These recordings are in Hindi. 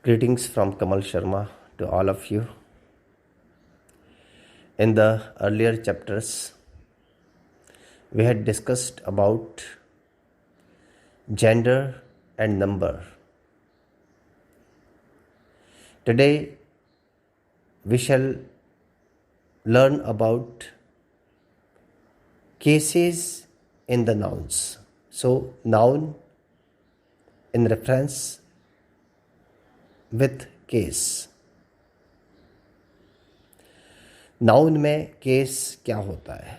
Greetings from Kamal Sharma to all of you. In the earlier chapters, we had discussed about gender and number. Today, we shall learn about cases in the nouns. So, noun in reference with case. Noun में केस क्या होता है?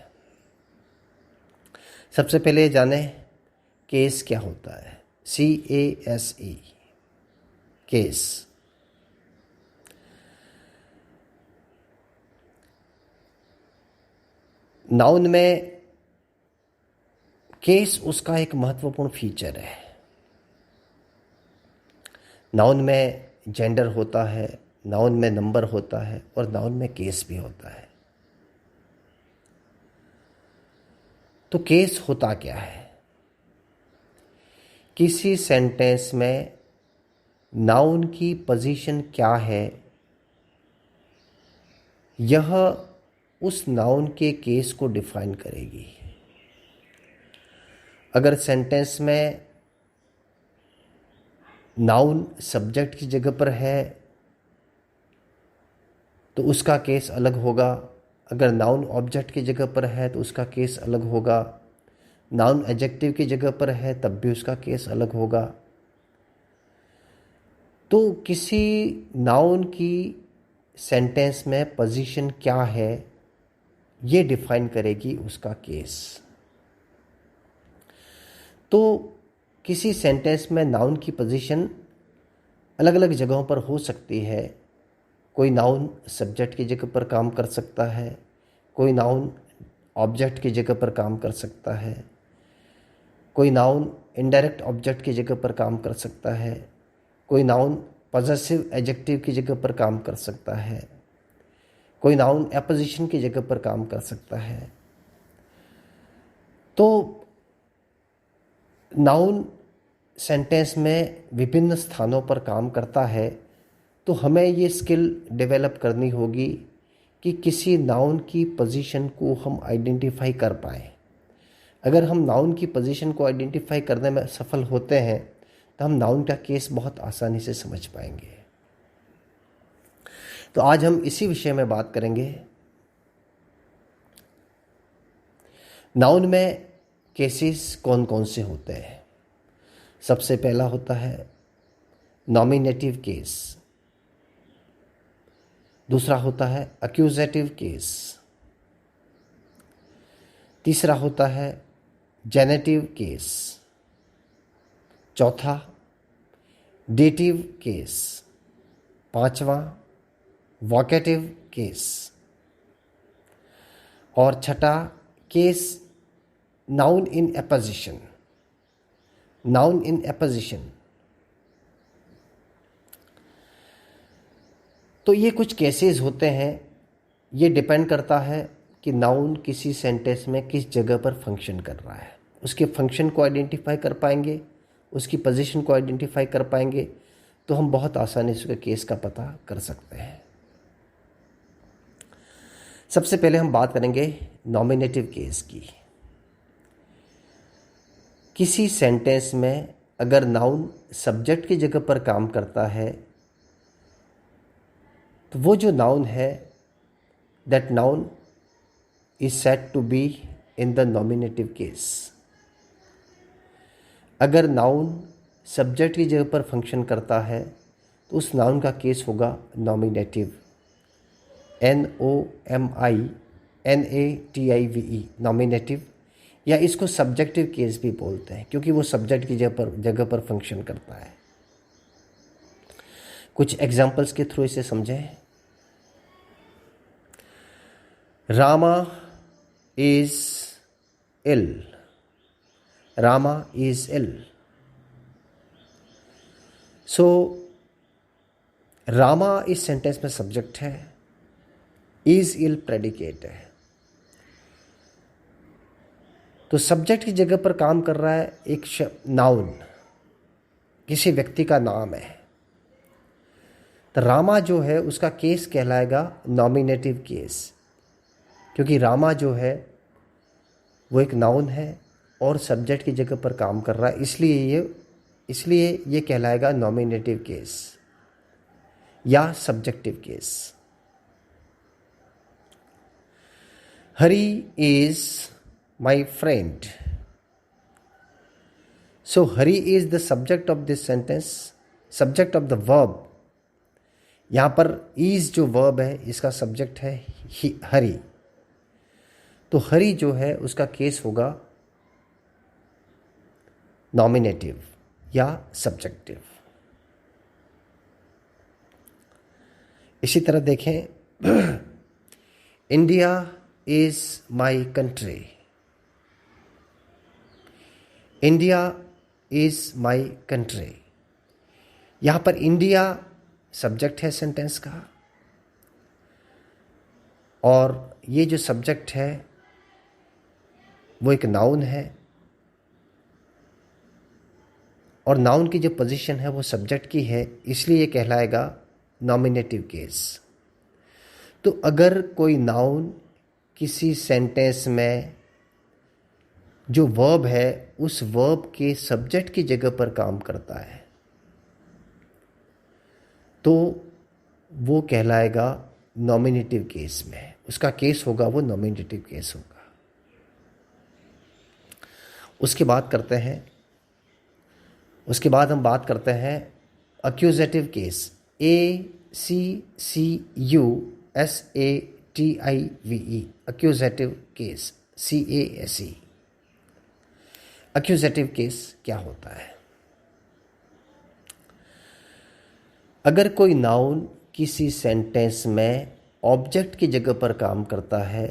सबसे पहले जाने केस क्या होता है. CASE case. नाउन में केस उसका एक महत्वपूर्ण फीचर है. नाउन में जेंडर होता है, नाउन में नंबर होता है और नाउन में केस भी होता है. तो केस होता क्या है? किसी सेंटेंस में नाउन की पोजीशन क्या है, यह उस नाउन के केस को डिफाइन करेगी. अगर सेंटेंस में नाउन सब्जेक्ट की जगह पर है तो उसका केस अलग होगा. अगर नाउन ऑब्जेक्ट की जगह पर है तो उसका केस अलग होगा. नाउन एडजेक्टिव की जगह पर है तब भी उसका केस अलग होगा. तो किसी नाउन की सेंटेंस में पोजीशन क्या है, ये डिफाइन करेगी उसका केस. तो किसी सेंटेंस में नाउन की पोजीशन अलग अलग जगहों पर हो सकती है. कोई नाउन सब्जेक्ट की जगह पर काम कर सकता है, कोई नाउन ऑब्जेक्ट की जगह पर काम कर सकता है, कोई नाउन इनडायरेक्ट ऑब्जेक्ट की जगह पर काम कर सकता है, कोई नाउन पॉजेसिव एडजेक्टिव की जगह पर काम कर सकता है, कोई नाउन एपोजिशन की जगह पर काम कर सकता है. तो नाउन सेंटेंस में विभिन्न स्थानों पर काम करता है. तो हमें ये स्किल डेवलप करनी होगी कि किसी नाउन की पोजीशन को हम आइडेंटिफाई कर पाएँ. अगर हम नाउन की पोजीशन को आइडेंटिफाई करने में सफल होते हैं तो हम नाउन का केस बहुत आसानी से समझ पाएंगे. तो आज हम इसी विषय में बात करेंगे. नाउन में केसेस कौन कौन से होते हैं. सबसे पहला होता है नॉमिनेटिव केस, दूसरा होता है एक्यूजेटिव केस, तीसरा होता है जेनेटिव केस, चौथा डेटिव केस, पांचवा वोकेटिव केस और छठा case noun in apposition. Noun in apposition. तो ये कुछ केसेस होते हैं. ये डिपेंड करता है कि नाउन किसी सेंटेंस में किस जगह पर फंक्शन कर रहा है. उसके फंक्शन को आइडेंटिफाई कर पाएंगे, उसकी पोजीशन को आइडेंटिफाई कर पाएंगे तो हम बहुत आसानी से उसके केस का पता कर सकते हैं. सबसे पहले हम बात करेंगे नॉमिनेटिव केस की. किसी सेंटेंस में अगर नाउन सब्जेक्ट की जगह पर काम करता है तो वो जो नाउन है, that noun is said to be in the nominative case. अगर नाउन सब्जेक्ट की जगह पर फंक्शन करता है तो उस नाउन का केस होगा नॉमिनेटिव. NOMINATIVE नॉमिनेटिव, या इसको सब्जेक्टिव केस भी बोलते हैं क्योंकि वो सब्जेक्ट की जगह पर फंक्शन करता है. कुछ एग्जाम्पल्स के थ्रू इसे समझें. Rama is ill. Rama is ill. So Rama इस सेंटेंस में सब्जेक्ट है, इज इल प्रेडिकेट है. तो सब्जेक्ट की जगह पर काम कर रहा है एक नाउन, किसी व्यक्ति का नाम है. तो रामा जो है उसका केस कहलाएगा नॉमिनेटिव केस, क्योंकि रामा जो है वो एक नाउन है और सब्जेक्ट की जगह पर काम कर रहा है, इसलिए ये कहलाएगा नॉमिनेटिव केस या subjective case. Hari is my friend. So Hari is the subject of this sentence, subject of the verb. यहां पर इज जो वर्ब है इसका सब्जेक्ट है हरी, तो हरी जो है उसका केस होगा नॉमिनेटिव या सब्जेक्टिव। इसी तरह देखें, India is my country. India is my country. यहां पर इंडिया सब्जेक्ट है सेंटेंस का, और ये जो सब्जेक्ट है वो एक नाउन है, और नाउन की जो पोजीशन है वो सब्जेक्ट की है, इसलिए ये कहलाएगा नॉमिनेटिव केस। तो अगर कोई नाउन किसी सेंटेंस में जो वर्ब है उस वर्ब के सब्जेक्ट की जगह पर काम करता है तो वो कहलाएगा नॉमिनेटिव केस में, उसका केस होगा वो नॉमिनेटिव केस होगा। उसके बाद हम बात करते हैं accusative case, ACCUSATIVE, accusative case, CASE। Accusative case क्या होता है? अगर कोई नाउन किसी सेंटेंस में ऑब्जेक्ट की जगह पर काम करता है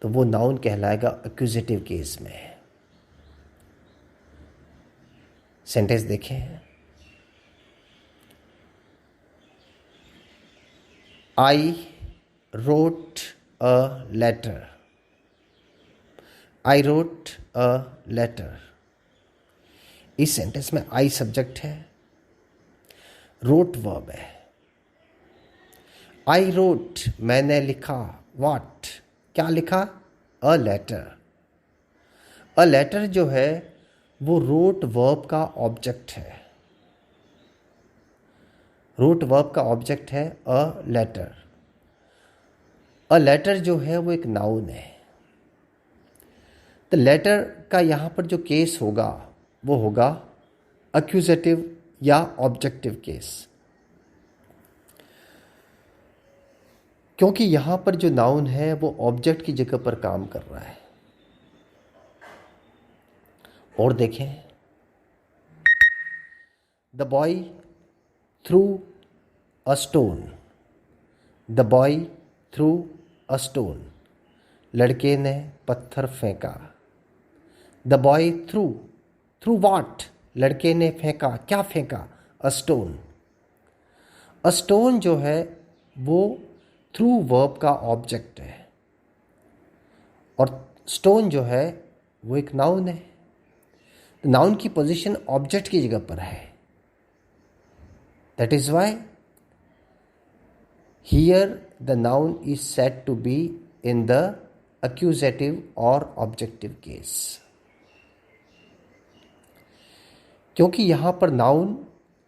तो वो नाउन कहलाएगा अक्यूजेटिव केस में। सेंटेंस देखें, I wrote a letter. I wrote a letter. इस सेंटेंस में आई सब्जेक्ट है, रोट वर्ब है। आई रोट मैंने लिखा, व्हाट क्या लिखा, अ लेटर। अ लेटर जो है वो रोट वर्ब का ऑब्जेक्ट है, रोट वर्ब का ऑब्जेक्ट है अ लेटर। अ लेटर जो है वो एक नाउन है, तो लेटर का यहां पर जो केस होगा वो होगा अक्यूजेटिव या ऑब्जेक्टिव केस, क्योंकि यहां पर जो नाउन है वो ऑब्जेक्ट की जगह पर काम कर रहा है। और देखें, the boy through a stone. The boy through a stone, लड़के ने पत्थर फेंका। The boy through, through what, लड़के ने फेंका, क्या फेंका, अ स्टोन। अ स्टोन जो है वो थ्रू वर्ब का ऑब्जेक्ट है, और स्टोन जो है वो एक नाउन है। नाउन की पोजीशन ऑब्जेक्ट की जगह पर है, that is why here the noun is said to be in the accusative और ऑब्जेक्टिव केस। क्योंकि यहां पर नाउन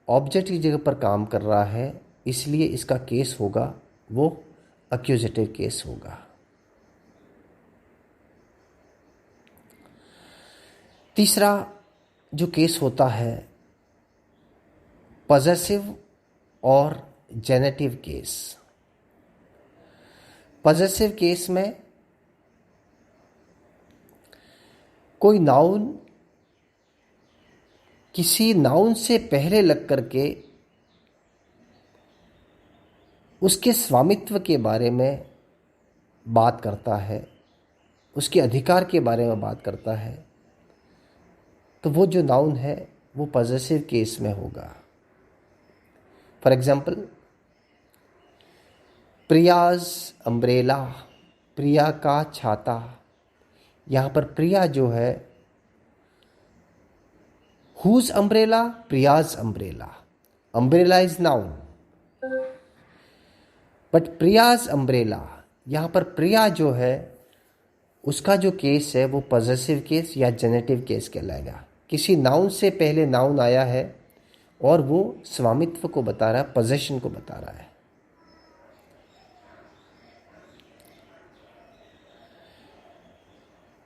ऑब्जेक्ट की जगह पर काम कर रहा है, इसलिए इसका केस होगा वो accusative केस होगा। तीसरा जो केस होता है पॉजेसिव और जेनेटिव केस। पॉजेसिव केस में कोई नाउन किसी नाउन से पहले लग करके उसके स्वामित्व के बारे में बात करता है, उसके अधिकार के बारे में बात करता है, तो वो जो नाउन है वो पॉजेसिव केस में होगा। For example, Priya's umbrella, Priya का छाता। यहाँ पर प्रिया जो है, whose umbrella, Priya's umbrella. Umbrella is noun, but Priya's umbrella, यहाँ पर प्रिया जो है उसका जो केस है वो पॉजेसिव केस या जेनेटिव केस कहलाएगा। किसी नाउन से पहले नाउन आया है और वो स्वामित्व को बता रहा है, पोजेशन को बता रहा है।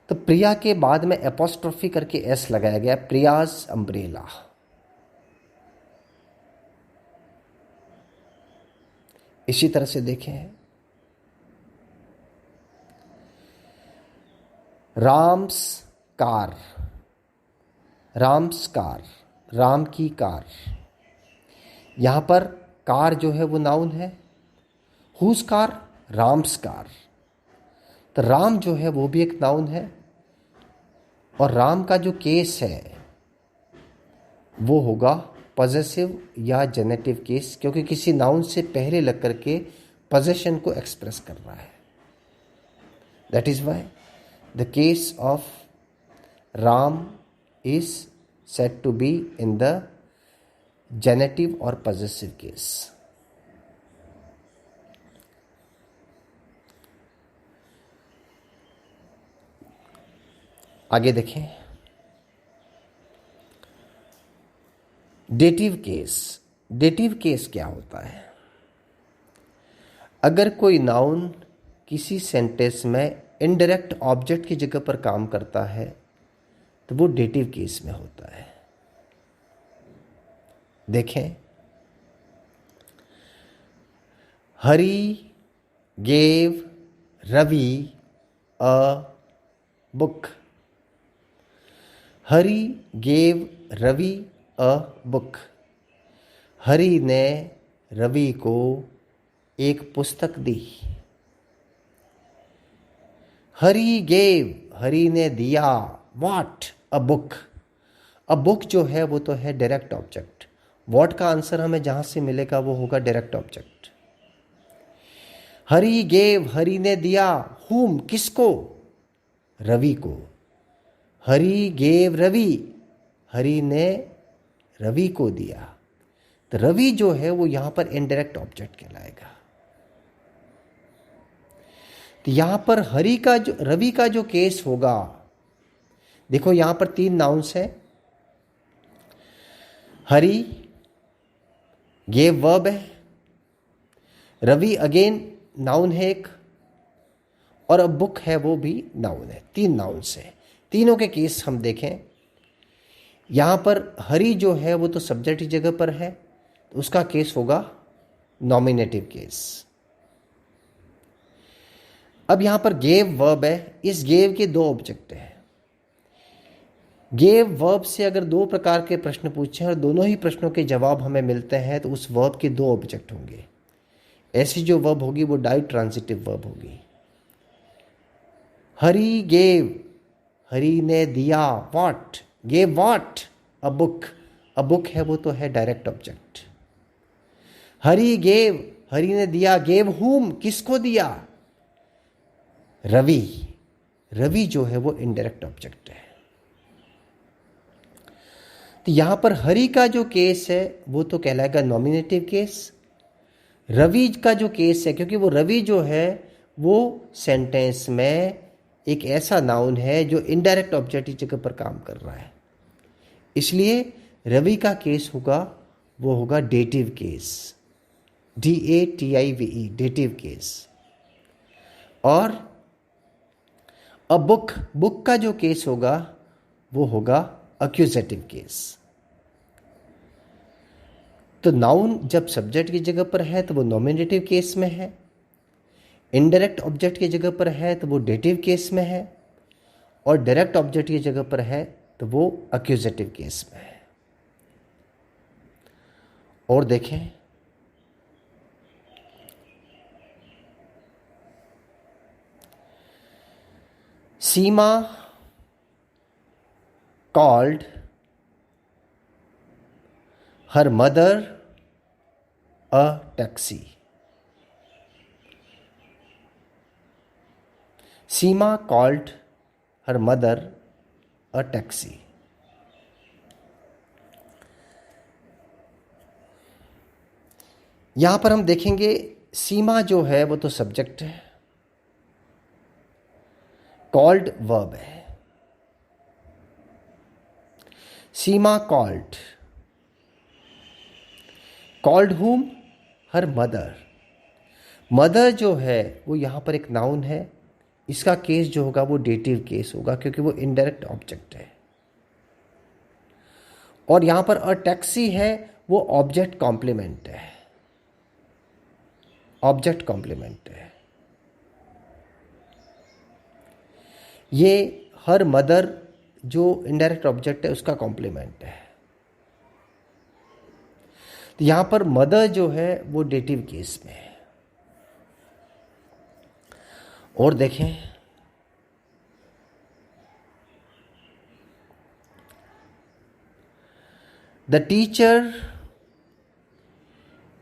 तो प्रिया के बाद में एपोस्ट्रोफी करके एस लगाया गया, प्रियाज अम्ब्रेला। इसी तरह से देखें राम्स कार, राम्स कार, राम की कार। यहां पर कार जो है वो नाउन है। Whose car, Ram's car. तो राम जो है वो भी एक नाउन है और राम का जो केस है वो होगा पॉजेसिव या जेनेटिव केस, क्योंकि किसी नाउन से पहले लग करके पोजेशन को एक्सप्रेस कर रहा है। That is why the case of Ram is said to be in the genitive or possessive case. आगे देखें डेटिव केस। डेटिव केस क्या होता है? अगर कोई नाउन किसी सेंटेंस में इनडायरेक्ट ऑब्जेक्ट की जगह पर काम करता है तो वो डेटिव केस में होता है। देखें Hari gave Ravi a book. Hari gave Ravi a book. Hari ने रवि को एक पुस्तक दी। हरी गेव, हरी ने दिया, what, a book. A book जो है वो तो है डायरेक्ट ऑब्जेक्ट। व्हाट का आंसर हमें जहां से मिलेगा वो होगा डायरेक्ट ऑब्जेक्ट। हरी गेव, हरी ने दिया, हुम, किसको? रवि को। हरी गेव रवि, हरी ने रवि को दिया। तो रवि जो है वो यहां पर इनडायरेक्ट ऑब्जेक्ट कहलाएगा। तो यहां पर हरि का जो रवि का जो केस होगा, देखो यहां पर 3 नाउन्स हैं। हरि गेव वर्ब है, रवि अगेन नाउन है एक, और अब बुक है वो भी नाउन है। 3 नाउन्स है। तीनों के केस हम देखें। यहां पर हरि जो है वो तो सब्जेक्ट की जगह पर है, तो उसका केस होगा नॉमिनेटिव केस। अब यहां पर गेव वर्ब है। इस गेव के 2 ऑब्जेक्ट हैं। गेव वर्ब से अगर 2 प्रकार के प्रश्न पूछे और दोनों ही प्रश्नों के जवाब हमें मिलते हैं तो उस वर्ब के 2 ऑब्जेक्ट होंगे। ऐसी जो वर्ब होगी वो डाई ट्रांजिटिव वर्ब होगी। हरी गेव, हरी ने दिया, what, gave what, a book. A book है वो तो है डायरेक्ट ऑब्जेक्ट। हरी गेव, हरी ने दिया, गेव हुम, किसको दिया? रवि। रवि जो है वो इनडायरेक्ट ऑब्जेक्ट है। तो यहां पर हरि का जो केस है वो तो कहलाएगा नॉमिनेटिव केस। रवि का जो केस है, क्योंकि वो रवि जो है वो सेंटेंस में एक ऐसा नाउन है जो इनडायरेक्ट ऑब्जेक्ट की जगह पर काम कर रहा है, इसलिए रवि का केस होगा वो होगा dative case, DATIVE, dative case. और अ बुक, बुक का जो केस होगा वो होगा अक्यूजेटिव केस। तो नाउन जब सब्जेक्ट की जगह पर है तो वो नॉमिनेटिव केस में है, इनडायरेक्ट ऑब्जेक्ट की जगह पर है तो वो डेटिव केस में है, और डायरेक्ट ऑब्जेक्ट की जगह पर है तो वो अक्यूजेटिव केस में है। और देखें सीमा called her mother a taxi. Seema called her mother a taxi. यहां पर हम देखेंगे सीमा जो है वो तो सब्जेक्ट है, कॉल्ड वर्ब है। सीमा कॉल्ड, कॉल्ड हुम, हर मदर। मदर जो है वो यहाँ पर एक नाउन है, इसका केस जो होगा वो डेटिव केस होगा क्योंकि वो इनडायरेक्ट ऑब्जेक्ट है। और यहाँ पर अ टैक्सी है, वो ऑब्जेक्ट कॉम्प्लीमेंट है, ऑब्जेक्ट कॉम्प्लीमेंट है। ये हर मदर जो इनडायरेक्ट ऑब्जेक्ट है उसका कॉम्प्लीमेंट है। तो यहां पर मदर जो है वो डेटिव केस में है। और देखें, the teacher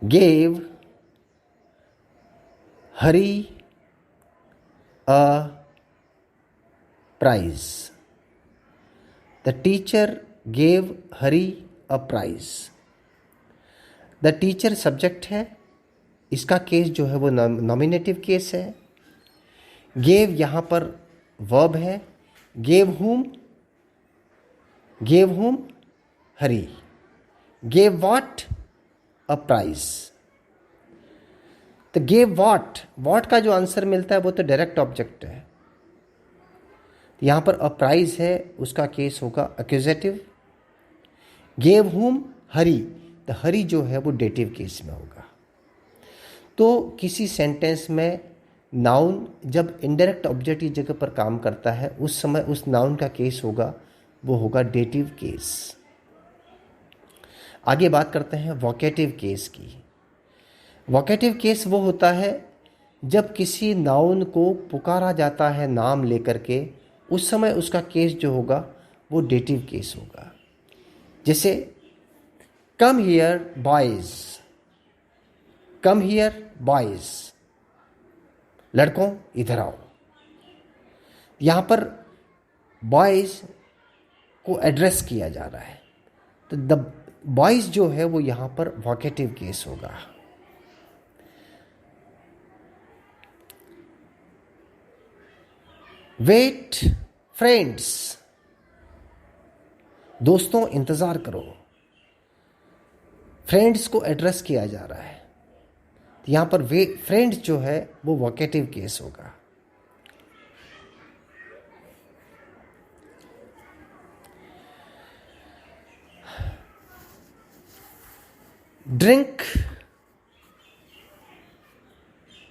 gave Hari a prize. The teacher gave Hari a prize. The teacher subject है, इसका केस जो है वो नॉमिनेटिव केस है। गेव यहाँ पर वर्ब है, gave whom Hari. Gave what a prize. तो गेव व्हाट का जो आंसर मिलता है वो तो डायरेक्ट ऑब्जेक्ट है। यहाँ पर अ प्राइज है, उसका केस होगा एक्यूजेटिव। गेव हुम हरी, तो हरी जो है वो डेटिव केस में होगा। तो किसी सेंटेंस में नाउन जब इनडायरेक्ट ऑब्जेक्ट की जगह पर काम करता है उस समय उस नाउन का केस होगा वो होगा डेटिव केस। आगे बात करते हैं वोकेटिव केस की। वोकेटिव केस वो होता है जब किसी नाउन को पुकारा जाता है नाम लेकर के, उस समय उसका केस जो होगा वो डेटिव केस होगा। जैसे come here boys, come here boys, लड़कों इधर आओ। यहां पर बॉयज को एड्रेस किया जा रहा है, तो द बॉयज जो है वो यहां पर वोकेटिव केस होगा। वेट फ्रेंड्स, दोस्तों इंतजार करो। फ्रेंड्स को एड्रेस किया जा रहा है, यहां पर वे फ्रेंड्स जो है वो वोकेटिव केस होगा।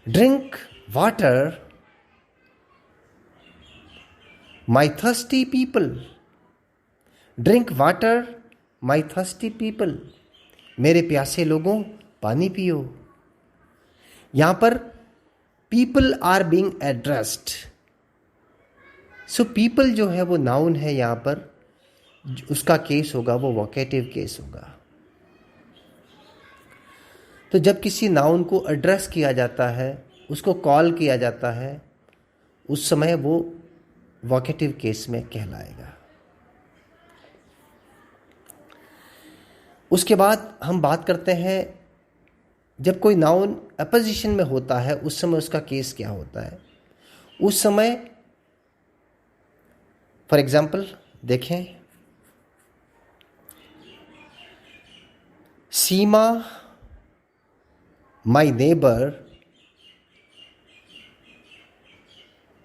Drink water my thirsty people. Drink water my thirsty people, मेरे प्यासे लोगों पानी पियो। यहां पर people are being addressed, so people जो है वो नाउन है, यहां पर उसका केस होगा वो वोकेटिव केस होगा। तो जब किसी नाउन को एड्रेस किया जाता है, उसको कॉल किया जाता है, उस समय वो वोकेटिव केस में कहलाएगा। उसके बाद हम बात करते हैं जब कोई नाउन अपोजिशन में होता है उस समय उसका केस क्या होता है। उस समय फॉर एग्जाम्पल देखें, Seema my neighbour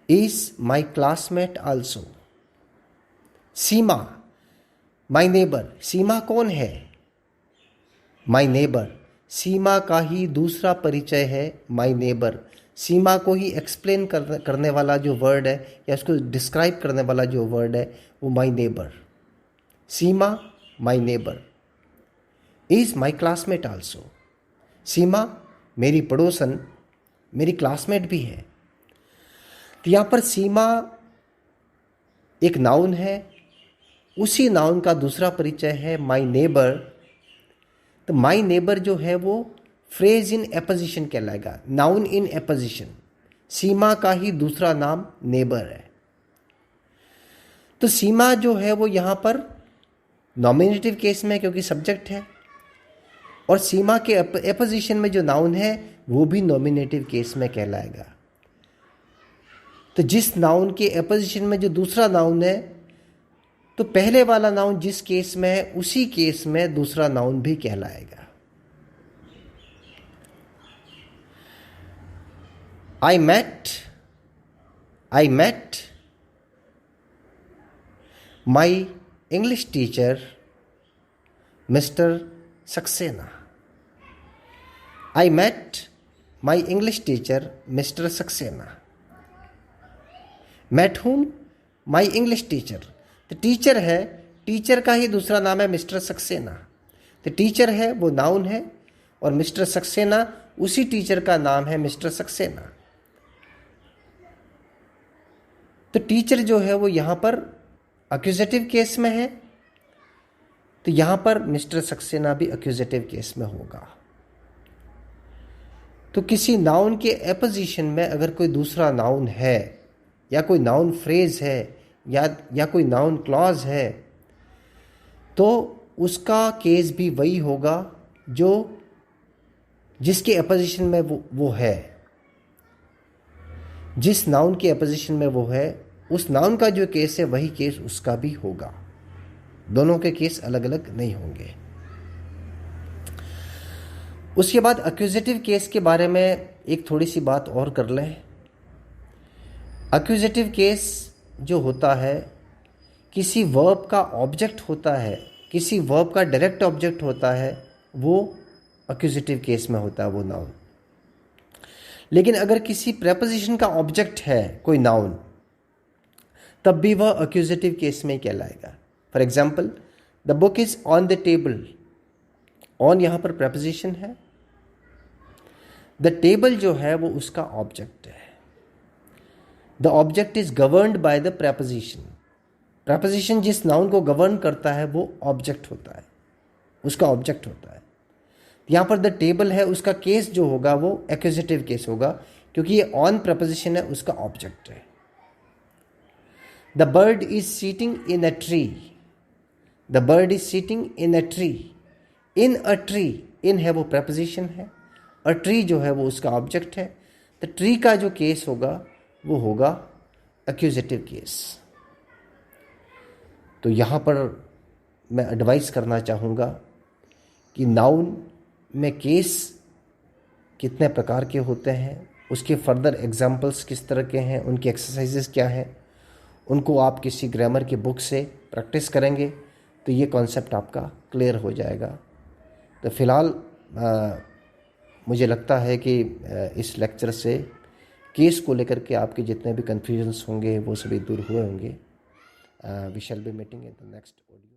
is my classmate also. Seema my neighbour, Seema कौन है? माई नेबर, सीमा का ही दूसरा परिचय है माई नेबर। सीमा को ही एक्सप्लेन करने वाला जो वर्ड है या उसको डिस्क्राइब करने वाला जो वर्ड है वो my neighbour. Seema my neighbour is my classmate also. Seema मेरी पड़ोसन, मेरी क्लासमेट भी है। तो यहाँ पर सीमा एक नाउन है, उसी नाउन का दूसरा परिचय है माई नेबर। तो माई नेबर जो है वो फ्रेज इन एपोजिशन कहलाएगा, नाउन इन एपोजिशन। सीमा का ही दूसरा नाम नेबर है। तो सीमा जो है वो यहाँ पर नॉमिनेटिव केस में क्योंकि सब्जेक्ट है। और सीमा के एपोजिशन में जो नाउन है वो भी नॉमिनेटिव केस में कहलाएगा। तो जिस नाउन के एपोजिशन में जो दूसरा नाउन है, तो पहले वाला नाउन जिस केस में है उसी केस में दूसरा नाउन भी कहलाएगा। I met my English teacher, Mr. Saxena. I met my English teacher, Mr. Saxena. Met whom? My English teacher. तो टीचर है, टीचर का ही दूसरा नाम है मिस्टर सक्सेना। तो टीचर है वो नाउन है और मिस्टर सक्सेना उसी टीचर का नाम है मिस्टर सक्सेना। तो टीचर जो है वो यहाँ पर एक्यूजेटिव केस में है, तो यहाँ पर मिस्टर सक्सेना भी एक्यूजेटिव केस में होगा। तो किसी नाउन के एपोजिशन में अगर कोई दूसरा नाउन है या कोई नाउन फ्रेज है या कोई नाउन क्लॉज है, तो उसका केस भी वही होगा जो जिसके एपोजिशन में वो है। जिस नाउन के एपोजिशन में वो है उस नाउन का जो केस है वही केस उसका भी होगा। दोनों के केस अलग अलग नहीं होंगे। उसके बाद एक्यूजेटिव केस के बारे में एक थोड़ी सी बात और कर लें। एक्यूजेटिव केस जो होता है, किसी वर्ब का ऑब्जेक्ट होता है, किसी वर्ब का डायरेक्ट ऑब्जेक्ट होता है, वो एक्यूजेटिव केस में होता है वो नाउन। लेकिन अगर किसी प्रेपोजिशन का ऑब्जेक्ट है कोई नाउन, तब भी वह एक्यूजेटिव केस में कहलाएगा। For example, the book is on the table. On यहाँ पर प्रेपोजिशन है, द टेबल जो है वो उसका ऑब्जेक्ट है। The object is governed by the preposition. Preposition जिस नाउन को गवर्न करता है वो ऑब्जेक्ट होता है, उसका ऑब्जेक्ट होता है। यहाँ पर द टेबल है, उसका केस जो होगा वो एक्यूजेटिव केस होगा, क्योंकि ये ऑन प्रेपोजिशन है, उसका ऑब्जेक्ट है। The bird is sitting in a tree. The bird is sitting in a tree. In a tree, in है वो प्रेपोजिशन है, और ट्री जो है वो उसका ऑब्जेक्ट है। तो ट्री का जो केस होगा वो होगा एक्यूजेटिव केस। तो यहाँ पर मैं एडवाइस करना चाहूँगा कि नाउन में केस कितने प्रकार के होते हैं, उसके फर्दर एग्जाम्पल्स किस तरह के हैं, उनकी एक्सरसाइजेस क्या हैं, उनको आप किसी ग्रामर की बुक से प्रैक्टिस करेंगे तो ये कॉन्सेप्ट आपका क्लियर हो जाएगा। तो फ़िलहाल मुझे लगता है कि इस लेक्चर से केस को लेकर के आपके जितने भी कन्फ्यूजन्स होंगे वो सभी दूर हुए होंगे। We shall be meeting in the next audio.